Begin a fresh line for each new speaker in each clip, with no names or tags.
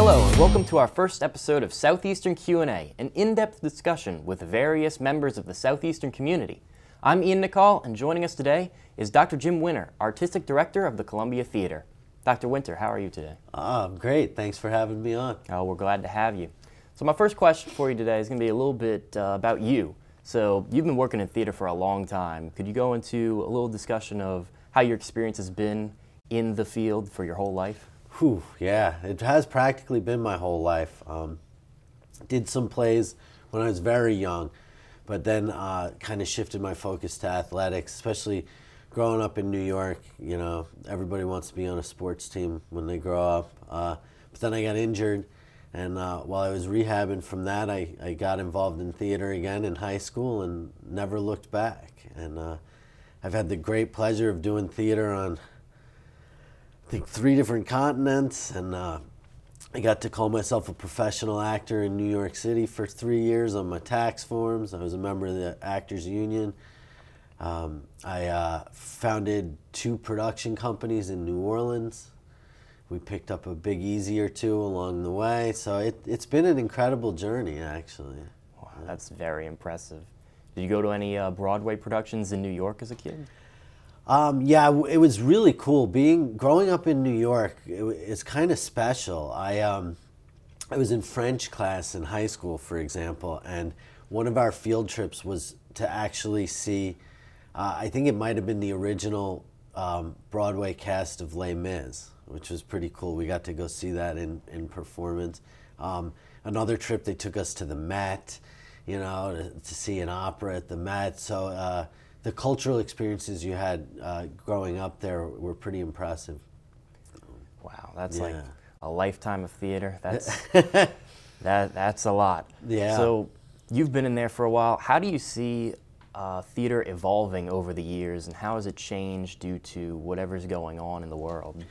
Hello and welcome to our first episode of Southeastern Q&A, an in-depth discussion with various members of the Southeastern community. I'm Ian Nicol, and joining us today is Dr. Jim Winter, Artistic Director of the Columbia Theater. Dr. Winter, how are you today?
Great. Thanks for having me on.
Oh, we're glad to have you. So my first question for you today is going to be a little bit about you. So you've been working in theater for a long time. Could you go into a little discussion of how your experience has been in the field for your whole life?
Yeah, it has practically been my whole life. Did some plays when I was very young, but then kind of shifted my focus to athletics, especially growing up in New York. You know, everybody wants to be on a sports team when they grow up. But then I got injured, and while I was rehabbing from that, I got involved in theater again in high school and never looked back. And I've had the great pleasure of doing theater on, I think, 3 different continents, and I got to call myself a professional actor in New York City for 3 years on my tax forms. I was a member of the Actors Union. I founded 2 production companies in New Orleans. We picked up a Big Easy or 2 along the way, so it's been an incredible journey, actually.
Wow, that's very impressive. Did you go to any Broadway productions in New York as a kid?
Yeah, it was really cool. Growing up in New York, it's kind of special. I was in French class in high school, for example, and one of our field trips was to actually see, I think it might have been the original Broadway cast of Les Mis, which was pretty cool. We got to go see that in performance. Another trip, they took us to the Met, you know, to see an opera at the Met. So the cultural experiences you had growing up there were pretty impressive.
Wow, that's like a lifetime of theater. That's that's a lot.
Yeah.
So you've been in there for a while. How do you see theater evolving over the years, and how has it changed due to whatever's going on in the world?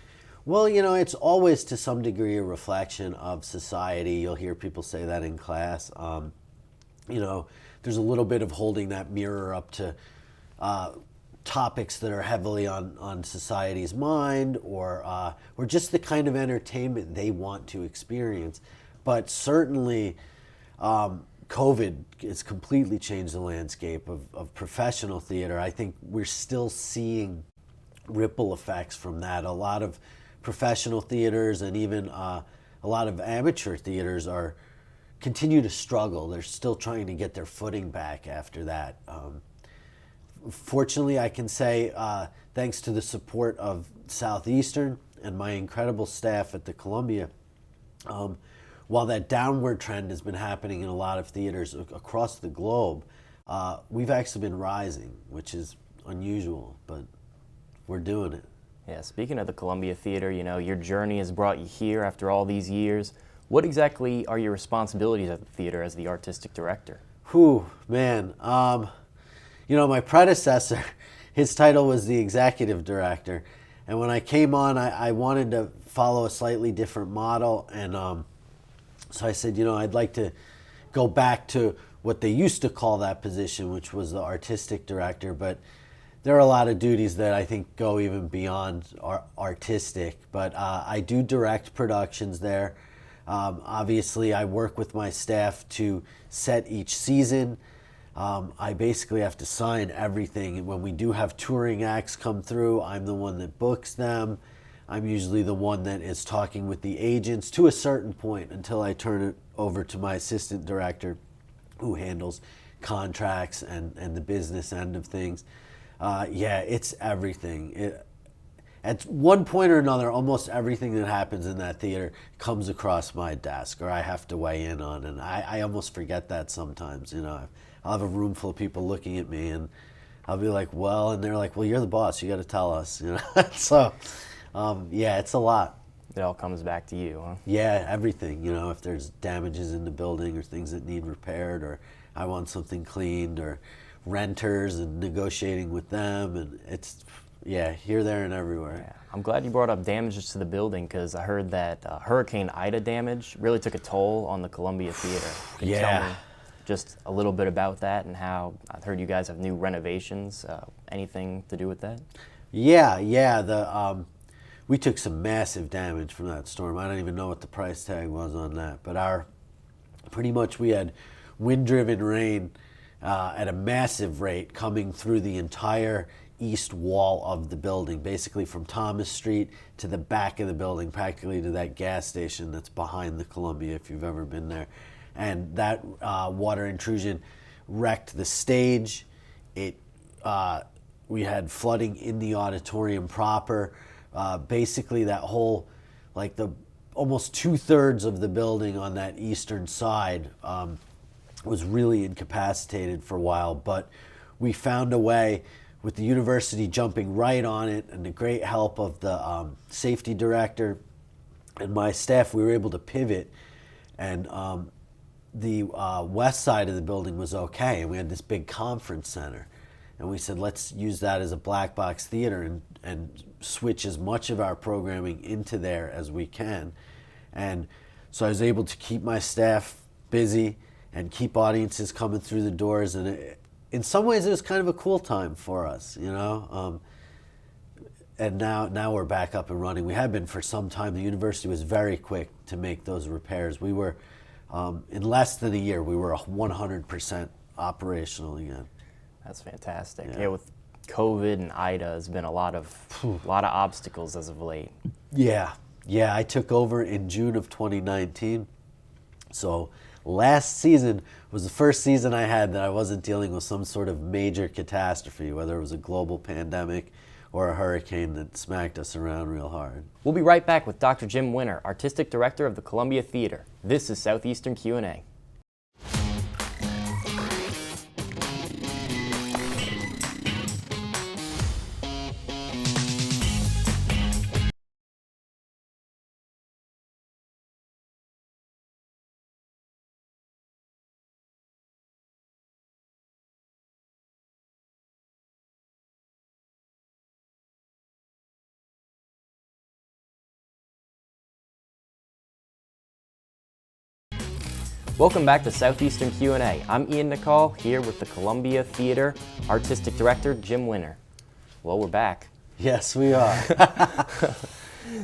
Well, you know, it's always to some degree a reflection of society. You'll hear people say that in class. You know, there's a little bit of holding that mirror up to topics that are heavily on society's mind, or just the kind of entertainment they want to experience. But certainly, COVID has completely changed the landscape of professional theater. I think we're still seeing ripple effects from that. A lot of professional theaters and even a lot of amateur theaters continue to struggle. They're still trying to get their footing back after that. Fortunately, I can say, thanks to the support of Southeastern and my incredible staff at the Columbia, while that downward trend has been happening in a lot of theaters across the globe, we've actually been rising, which is unusual, but we're doing it.
Yeah, speaking of the Columbia Theater, you know, your journey has brought you here after all these years. What exactly are your responsibilities at the theater as the artistic director?
Man. You know, my predecessor, his title was the executive director. And when I came on, I wanted to follow a slightly different model. And so I said, you know, I'd like to go back to what they used to call that position, which was the artistic director. But there are a lot of duties that I think go even beyond artistic. But I do direct productions there. Obviously, I work with my staff to set each season. I basically have to sign everything. When we do have touring acts come through, I'm the one that books them. I'm usually the one that is talking with the agents to a certain point until I turn it over to my assistant director, who handles contracts and the business end of things. Yeah, it's everything. At one point or another, almost everything that happens in that theater comes across my desk, or I have to weigh in on, and I almost forget that sometimes. You know, I'll have a room full of people looking at me, and I'll be like, well, and they're like, well, you're the boss, you got to tell us, you know. So, yeah, it's a lot.
It all comes back to you, huh?
Yeah, everything. You know, if there's damages in the building or things that need repaired, or I want something cleaned, or renters and negotiating with them, and it's, yeah, here, there, and everywhere.
Yeah. I'm glad you brought up damages to the building, because I heard that Hurricane Ida damage really took a toll on the Columbia Theater. Can you tell me just a little bit about that, and how I've heard you guys have new renovations? Anything to do with that?
Yeah. we took some massive damage from that storm. I don't even know what the price tag was on that, but pretty much we had wind-driven rain at a massive rate coming through the entire east wall of the building, basically from Thomas Street to the back of the building, practically to that gas station that's behind the Columbia, if you've ever been there. And that water intrusion wrecked the stage. We had flooding in the auditorium proper. Basically that whole, like almost 2/3 of the building on that eastern side was really incapacitated for a while, but we found a way, with the university jumping right on it and the great help of the safety director and my staff, we were able to pivot, and the west side of the building was okay, and we had this big conference center, and we said, let's use that as a black box theater and switch as much of our programming into there as we can. And so I was able to keep my staff busy and keep audiences coming through the doors, and in some ways it was kind of a cool time for us, you know. And now we're back up and running. We have been for some time. The university was very quick to make those repairs. We were, in less than a year, we were 100% operational again.
That's fantastic. Yeah, with COVID and Ida, has been a lot of obstacles as of late. Yeah,
I took over in June of 2019. So last season was the first season I had that I wasn't dealing with some sort of major catastrophe, whether it was a global pandemic or a hurricane that smacked us around real hard.
We'll be right back with Dr. Jim Winter, Artistic Director of the Columbia Theater. This is Southeastern Q&A. Welcome back to Southeastern Q&A. I'm Ian Nicol, here with the Columbia Theater Artistic Director, Jim Winter. Well, we're back.
Yes, we are.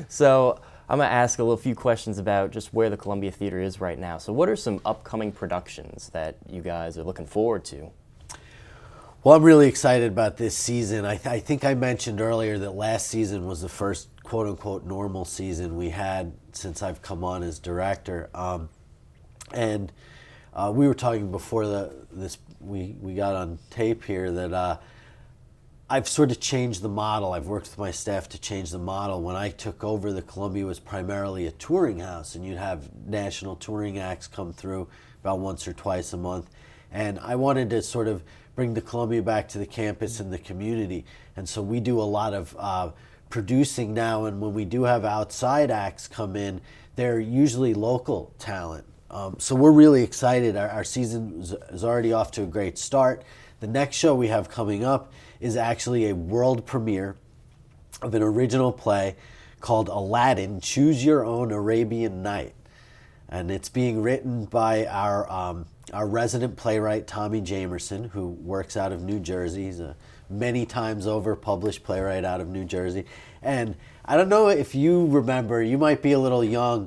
So I'm going to ask a few questions about just where the Columbia Theater is right now. So what are some upcoming productions that you guys are looking forward to?
Well, I'm really excited about this season. I think I mentioned earlier that last season was the first quote-unquote normal season we had since I've come on as director. And we were talking before we got on tape here that I've sort of changed the model. I've worked with my staff to change the model. When I took over, the Columbia was primarily a touring house, and you'd have national touring acts come through about once or twice a month. And I wanted to sort of bring the Columbia back to the campus and the community. And so we do a lot of producing now, and when we do have outside acts come in, they're usually local talent. So we're really excited. Our season is already off to a great start. The next show we have coming up is actually a world premiere of an original play called Aladdin, Choose Your Own Arabian Night. And it's being written by our resident playwright, Tommy Jamerson, who works out of New Jersey. He's a many times over published playwright out of New Jersey. And I don't know if you remember, you might be a little young,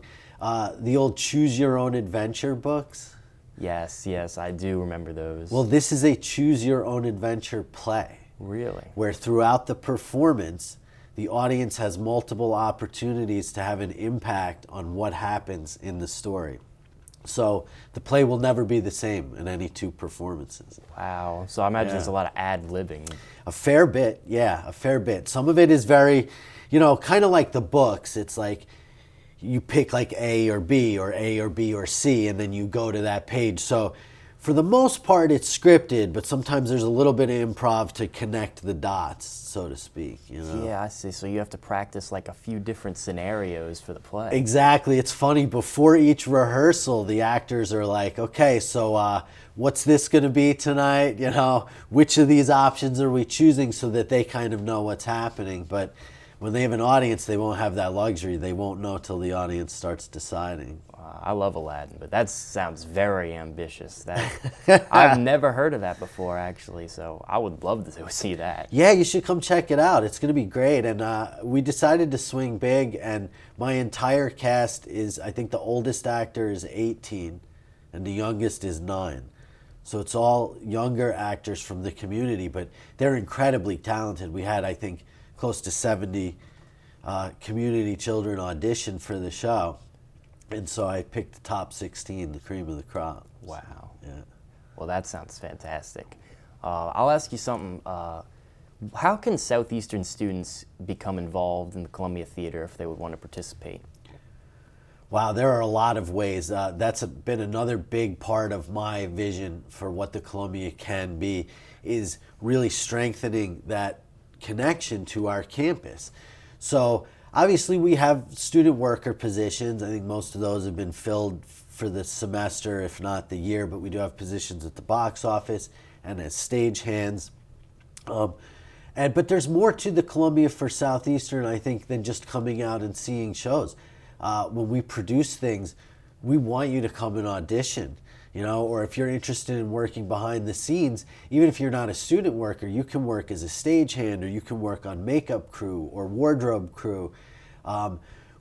the old Choose Your Own Adventure books.
Yes, I do remember those.
Well, this is a Choose Your Own Adventure play.
Really?
Where throughout the performance, the audience has multiple opportunities to have an impact on what happens in the story. So the play will never be the same in any two performances.
Wow. So I imagine there's a lot of ad-libbing.
A fair bit, yeah, a fair bit. Some of it is very, kind of like the books. It's like you pick like A or B or C, and then you go to that page. So for the most part, it's scripted, but sometimes there's a little bit of improv to connect the dots, so to speak.
Yeah, I see. So you have to practice like a few different scenarios for the play.
Exactly. It's funny. Before each rehearsal, the actors are like, okay, so what's this going to be tonight? Which of these options are we choosing, so that they kind of know what's happening. But when they have an audience, they won't have that luxury. They won't know till the audience starts deciding.
I love Aladdin, but that sounds very ambitious. That I've never heard of that before, actually. So I would love to see that.
Yeah, you should come check it out. It's going to be great. And we decided to swing big, and my entire cast is, I think the oldest actor is 18, and the youngest is 9. So it's all younger actors from the community, but they're incredibly talented. We had, I think, close to 70 community children audition for the show. And so I picked the top 16, the cream of the crop.
Wow.
Yeah.
Well, that sounds fantastic. I'll ask you something. How can Southeastern students become involved in the Columbia Theater if they would want to participate?
Wow, there are a lot of ways. That's been another big part of my vision for what the Columbia can be, is really strengthening that connection to our campus. So obviously we have student worker positions. I think most of those have been filled for the semester, if not the year, but we do have positions at the box office and as stagehands. But there's more to the Columbia for Southeastern, I think, than just coming out and seeing shows. When we produce things, we want you to come and audition, or if you're interested in working behind the scenes, even if you're not a student worker, you can work as a stagehand, or you can work on makeup crew or wardrobe crew.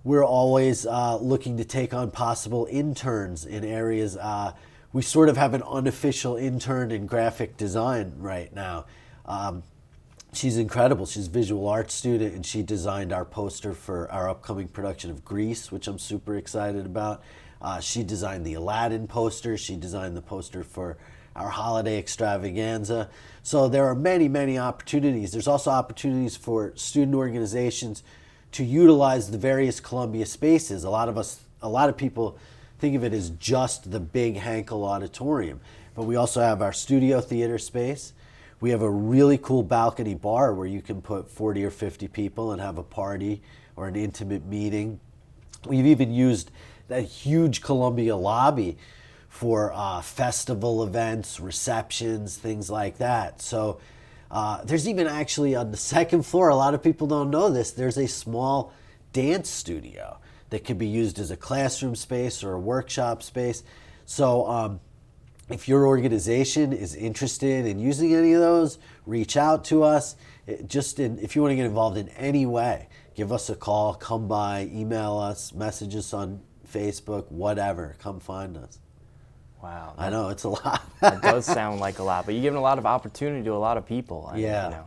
We're always looking to take on possible interns in areas. We sort of have an unofficial intern in graphic design right now. She's incredible. She's a visual arts student, and she designed our poster for our upcoming production of Grease, which I'm super excited about. She designed the Aladdin poster. She designed the poster for our holiday extravaganza. So there are many, many opportunities. There's also opportunities for student organizations to utilize the various Columbia spaces. A lot of people think of it as just the big Hankel Auditorium, but we also have our studio theater space. We have a really cool balcony bar where you can put 40 or 50 people and have a party or an intimate meeting. We've even used that huge Columbia lobby for festival events, receptions, things like that. So there's even actually on the second floor, a lot of people don't know this, there's a small dance studio that could be used as a classroom space or a workshop space. So if your organization is interested in using any of those, reach out to us. If you want to get involved in any way, give us a call, come by, email us, message us on Facebook, whatever. Come find us.
Wow.
I know, it's a lot.
That does sound like a lot, but you're giving a lot of opportunity to a lot of people.
Yeah.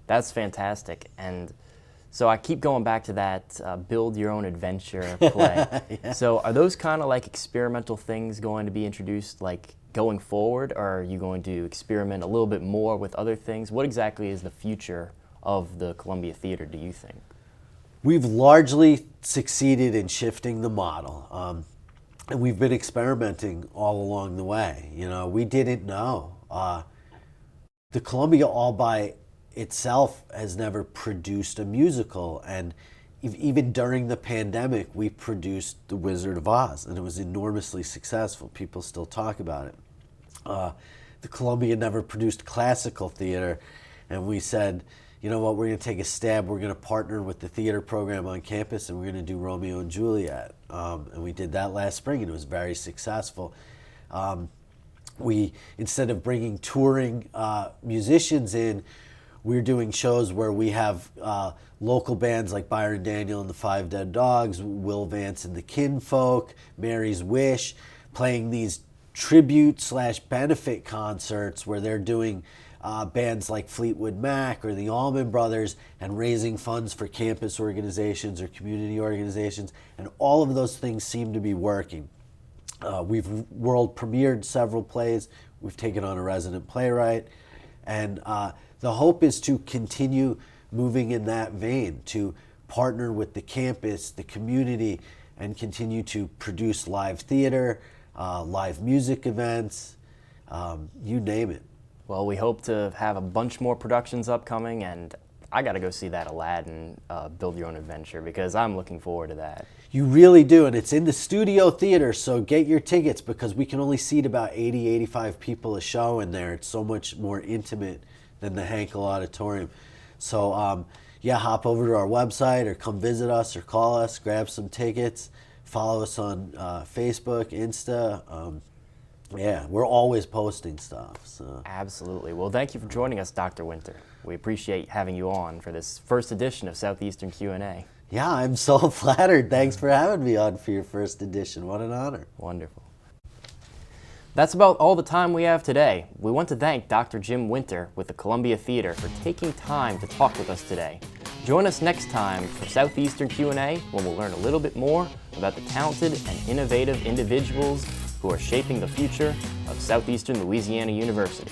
That's fantastic. And so I keep going back to that build your own adventure play.
Yeah.
So are those kind of like experimental things going to be introduced like going forward, or are you going to experiment a little bit more with other things? What exactly is the future of the Columbia Theater, do you think?
We've largely succeeded in shifting the model, and we've been experimenting all along the way. We didn't know. The Columbia all by itself has never produced a musical, and even during the pandemic, we produced The Wizard of Oz, and it was enormously successful. People still talk about it. The Columbia never produced classical theater, and we said, you know what, we're going to take a stab. We're going to partner with the theater program on campus, and we're going to do Romeo and Juliet. And we did that last spring, and it was very successful. Instead of bringing touring musicians in, we're doing shows where we have local bands like Byron Daniel and the Five Dead Dogs, Will Vance and the Kinfolk, Mary's Wish, playing these tribute/benefit concerts where they're doing bands like Fleetwood Mac or the Allman Brothers and raising funds for campus organizations or community organizations. And all of those things seem to be working. We've world premiered several plays. We've taken on a resident playwright. And the hope is to continue moving in that vein, to partner with the campus, the community, and continue to produce live theater, live music events, you name it.
Well, we hope to have a bunch more productions upcoming, and I got to go see that Aladdin Build Your Own Adventure because I'm looking forward to that.
You really do, and it's in the studio theater, so get your tickets because we can only seat about 80, 85 people a show in there. It's so much more intimate than the Hankel Auditorium. So yeah, hop over to our website or come visit us or call us, grab some tickets, follow us on Facebook, Insta. Yeah, we're always posting stuff. So.
Absolutely. Well, thank you for joining us, Dr. Winter. We appreciate having you on for this first edition of Southeastern Q&A.
Yeah, I'm so flattered. Thanks for having me on for your first edition. What an honor.
Wonderful. That's about all the time we have today. We want to thank Dr. Jim Winter with the Columbia Theater for taking time to talk with us today. Join us next time for Southeastern Q&A when we'll learn a little bit more about the talented and innovative individuals who are shaping the future of Southeastern Louisiana University.